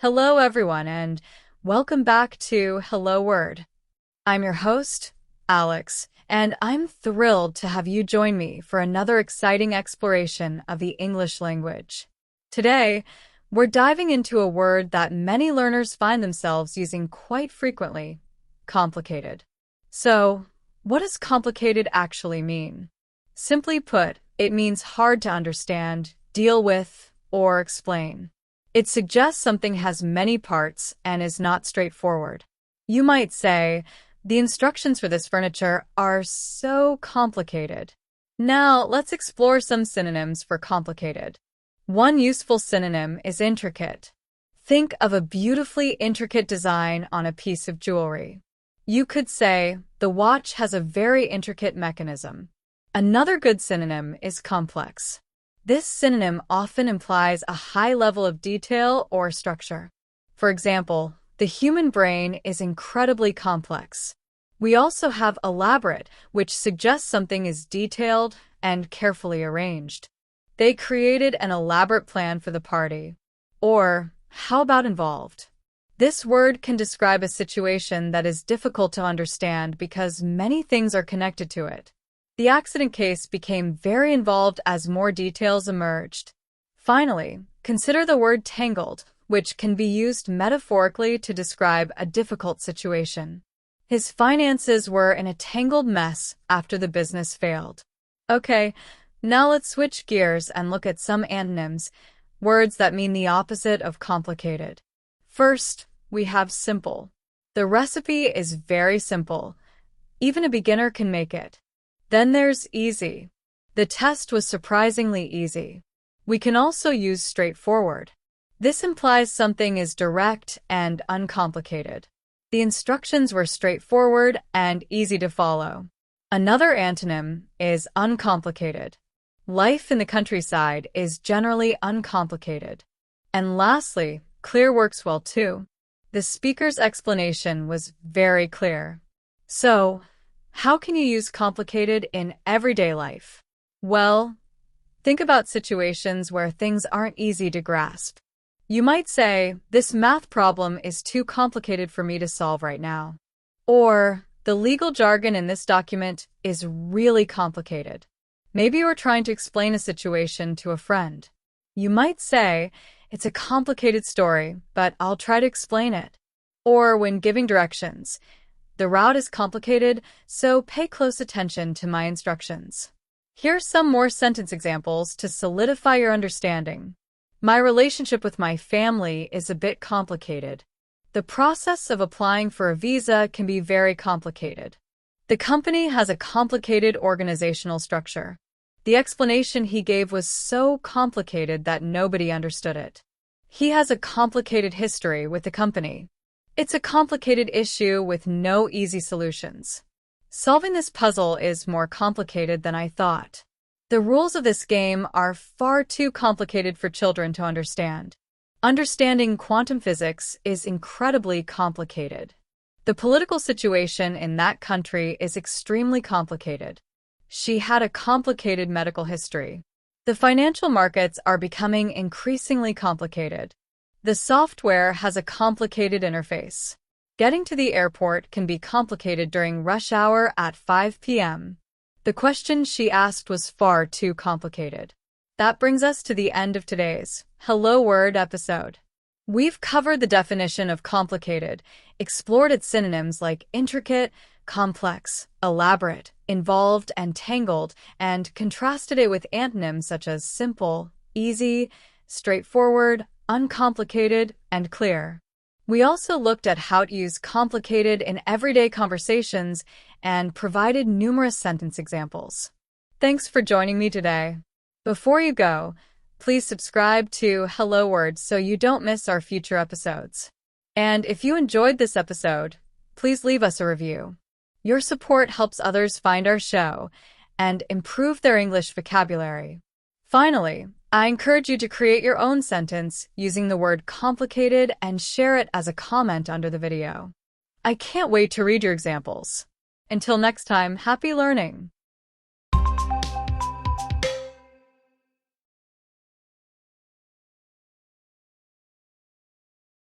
Hello, everyone, and welcome back to Hello Word. I'm your host, Alex, and I'm thrilled to have you join me for another exciting exploration of the English language. Today, we're diving into a word that many learners find themselves using quite frequently: complicated. So, what does complicated actually mean? Simply put, it means hard to understand, deal with, or explain. It suggests something has many parts and is not straightforward. You might say, the instructions for this furniture are so complicated. Now, let's explore some synonyms for complicated. One useful synonym is intricate. Think of a beautifully intricate design on a piece of jewelry. You could say, the watch has a very intricate mechanism. Another good synonym is complex. This synonym often implies a high level of detail or structure. For example, the human brain is incredibly complex. We also have elaborate, which suggests something is detailed and carefully arranged. They created an elaborate plan for the party. Or, how about involved? This word can describe a situation that is difficult to understand because many things are connected to it. The accident case became very involved as more details emerged. Finally, consider the word tangled, which can be used metaphorically to describe a difficult situation. His finances were in a tangled mess after the business failed. Okay, now let's switch gears and look at some antonyms, words that mean the opposite of complicated. First, we have simple. The recipe is very simple. Even a beginner can make it. Then there's easy. The test was surprisingly easy. We can also use straightforward. This implies something is direct and uncomplicated. The instructions were straightforward and easy to follow. Another antonym is uncomplicated. Life in the countryside is generally uncomplicated. And lastly, clear works well too. The speaker's explanation was very clear. So, how can you use complicated in everyday life? Well, think about situations where things aren't easy to grasp. You might say, this math problem is too complicated for me to solve right now. Or, the legal jargon in this document is really complicated. Maybe you're trying to explain a situation to a friend. You might say, it's a complicated story, but I'll try to explain it. Or when giving directions, the route is complicated, so pay close attention to my instructions. Here's some more sentence examples to solidify your understanding. My relationship with my family is a bit complicated. The process of applying for a visa can be very complicated. The company has a complicated organizational structure. The explanation he gave was so complicated that nobody understood it. He has a complicated history with the company. It's a complicated issue with no easy solutions. Solving this puzzle is more complicated than I thought. The rules of this game are far too complicated for children to understand. Understanding quantum physics is incredibly complicated. The political situation in that country is extremely complicated. She had a complicated medical history. The financial markets are becoming increasingly complicated. The software has a complicated interface. Getting to the airport can be complicated during rush hour at 5 p.m. The question she asked was far too complicated. That brings us to the end of today's Hello Word episode. We've covered the definition of complicated, explored its synonyms like intricate, complex, elaborate, involved, and tangled, and contrasted it with antonyms such as simple, easy, straightforward, uncomplicated, and clear. We also looked at how to use complicated in everyday conversations and provided numerous sentence examples. Thanks for joining me today. Before you go, please subscribe to Hello Word so you don't miss our future episodes. And if you enjoyed this episode, please leave us a review. Your support helps others find our show and improve their English vocabulary. Finally, I encourage you to create your own sentence using the word complicated and share it as a comment under the video. I can't wait to read your examples. Until next time, happy learning!